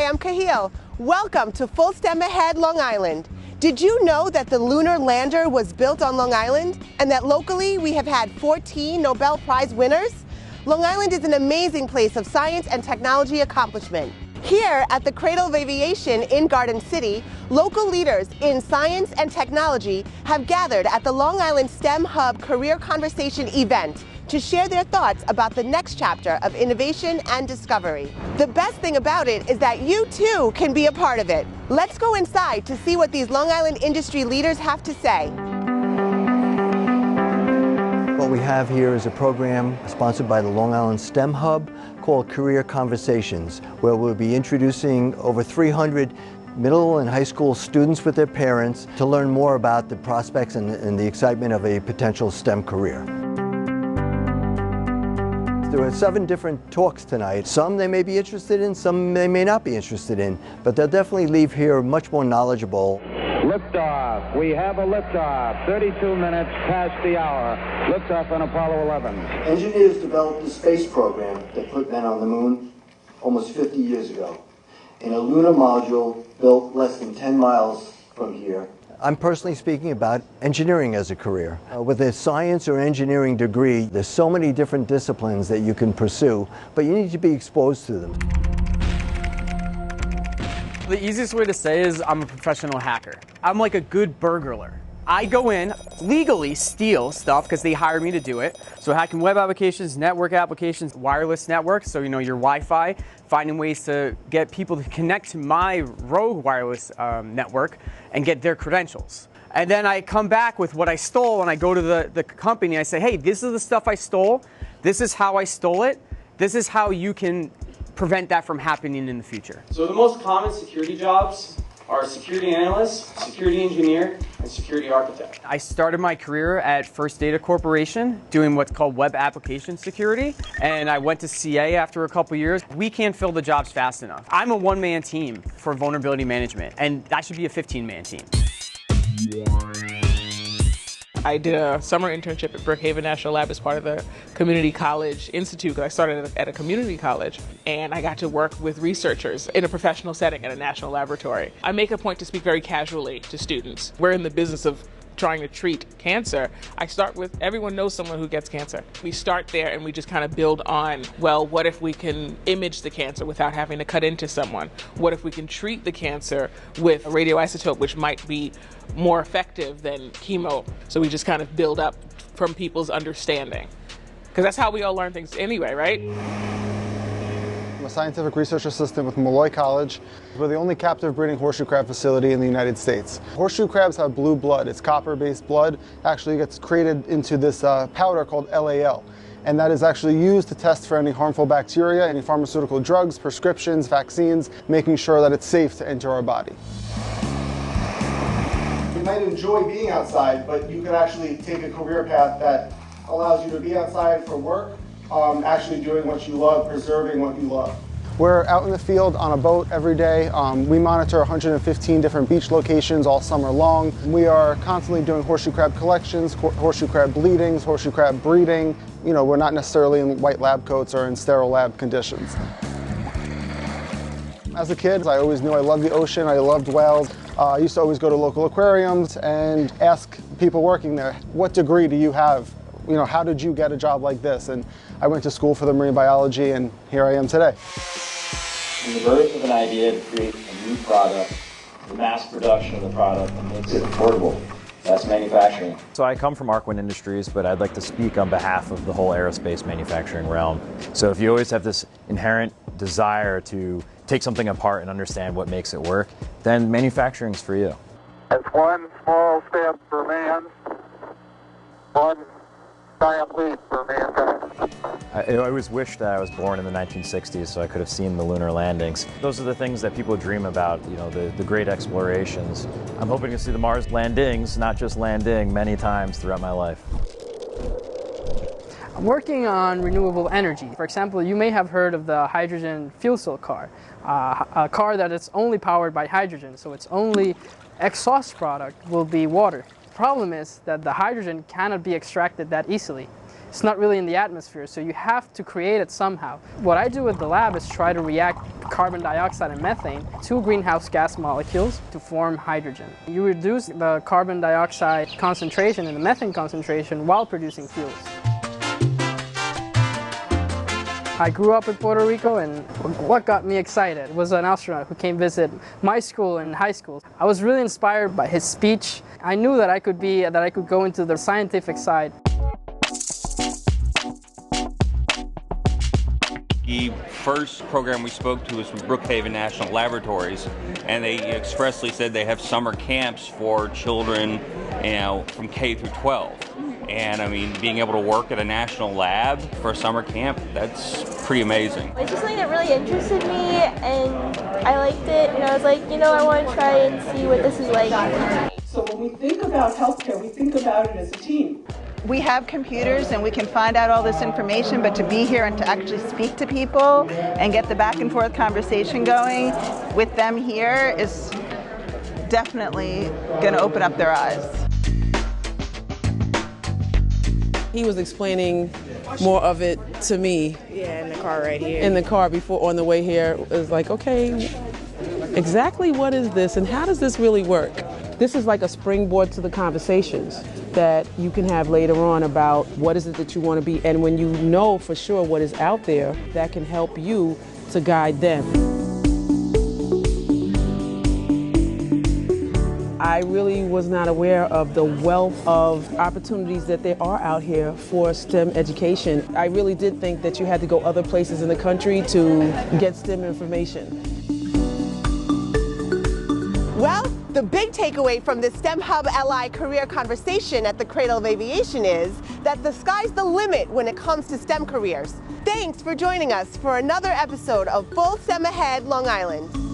Hi, I'm Kahil. Welcome to Full STEM Ahead, Long Island. Did you know that the lunar lander was built on Long Island and that locally we have had 14 Nobel Prize winners? Long Island is an amazing place of science and technology accomplishment. Here at the Cradle of Aviation in Garden City, local leaders in science and technology have gathered at the Long Island Stemhub Career Conversation event to share their thoughts about the next chapter of innovation and discovery. The best thing about it is that you too can be a part of it. Let's go inside to see what these Long Island industry leaders have to say. What we have here is a program sponsored by the Long Island STEM Hub called Career Conversations, where we'll be introducing over 300 middle and high school students with their parents to learn more about the prospects and the excitement of a potential STEM career. There are 7 different talks tonight. Some they may be interested in, some they may not be interested in, but they'll definitely leave here much more knowledgeable. Liftoff. We have a liftoff. 32 minutes past the hour. Liftoff on Apollo 11. Engineers developed a space program that put men on the moon almost 50 years ago in a lunar module built less than 10 miles from here. I'm personally speaking about engineering as a career. With a science or engineering degree, there's so many different disciplines that you can pursue, but you need to be exposed to them. The easiest way to say is I'm a professional hacker. I'm like a good burglar. I go in, legally steal stuff because they hire me to do it. So hacking web applications, network applications, wireless networks, so your Wi-Fi, finding ways to get people to connect to my rogue wireless network and get their credentials. And then I come back with what I stole and I go to the company and I say, hey, this is the stuff I stole. This is how I stole it. This is how you can prevent that from happening in the future. So the most common security jobs are security analyst, security engineer, and security architect. I started my career at First Data Corporation doing what's called web application security, and I went to CA after a couple years. We can't fill the jobs fast enough. I'm a one-man team for vulnerability management, and that should be a 15-man team. I did a summer internship at Brookhaven National Lab as part of the Community College Institute, because I started at a community college, and I got to work with researchers in a professional setting at a national laboratory. I make a point to speak very casually to students. We're in the business of trying to treat cancer. I start with, everyone knows someone who gets cancer. We start there and we just kind of build on, well, what if we can image the cancer without having to cut into someone? What if we can treat the cancer with a radioisotope, which might be more effective than chemo? So we just kind of build up from people's understanding. Because that's how we all learn things anyway, right? I'm a scientific research assistant with Malloy College. We're the only captive breeding horseshoe crab facility in the United States. Horseshoe crabs have blue blood. It's copper-based blood. Actually gets created into this powder called LAL. And that is actually used to test for any harmful bacteria, any pharmaceutical drugs, prescriptions, vaccines, making sure that it's safe to enter our body. You might enjoy being outside, but you could actually take a career path that allows you to be outside for work, actually doing what you love, preserving what you love. We're out in the field on a boat every day. We monitor 115 different beach locations all summer long. We are constantly doing horseshoe crab collections, horseshoe crab bleedings, horseshoe crab breeding. We're not necessarily in white lab coats or in sterile lab conditions. As a kid, I always knew I loved the ocean, I loved whales. I used to always go to local aquariums and ask people working there, what degree do you have? How did you get a job like this? And I went to school for the marine biology, and here I am today. From the birth of an idea to create a new product, the mass production of the product that makes it affordable. That's manufacturing. So I come from Arkwin Industries, but I'd like to speak on behalf of the whole aerospace manufacturing realm. So if you always have this inherent desire to take something apart and understand what makes it work, then manufacturing's for you. It's one small step for man, one giant leap for mankind. I always wished that I was born in the 1960s so I could have seen the lunar landings. Those are the things that people dream about, the great explorations. I'm hoping to see the Mars landings, not just landing, many times throughout my life. I'm working on renewable energy. For example, you may have heard of the hydrogen fuel cell car, a car that is only powered by hydrogen, so its only exhaust product will be water. The problem is that the hydrogen cannot be extracted that easily. It's not really in the atmosphere, so you have to create it somehow. What I do with the lab is try to react carbon dioxide and methane, two greenhouse gas molecules, to form hydrogen. You reduce the carbon dioxide concentration and the methane concentration while producing fuels. I grew up in Puerto Rico, and what got me excited was an astronaut who came visit my school in high school. I was really inspired by his speech. I knew that I could go into the scientific side. The first program we spoke to was from Brookhaven National Laboratories, and they expressly said they have summer camps for children, from K through 12. And I mean, being able to work at a national lab for a summer camp, that's pretty amazing. It's just something that really interested me, and I liked it, and I was like, I want to try and see what this is like. So when we think about healthcare, we think about it as a team. We have computers and we can find out all this information, but to be here and to actually speak to people and get the back and forth conversation going with them here is definitely going to open up their eyes. He was explaining more of it to me. Yeah, in the car right here. In the car before, on the way here, it was like, okay, exactly what is this and how does this really work? This is like a springboard to the conversations that you can have later on about what is it that you want to be, and when you know for sure what is out there, that can help you to guide them. I really was not aware of the wealth of opportunities that there are out here for STEM education. I really did think that you had to go other places in the country to get STEM information. Well, the big takeaway from the Stemhub LI career conversation at the Cradle of Aviation is that the sky's the limit when it comes to STEM careers. Thanks for joining us for another episode of Full STEM Ahead Long Island.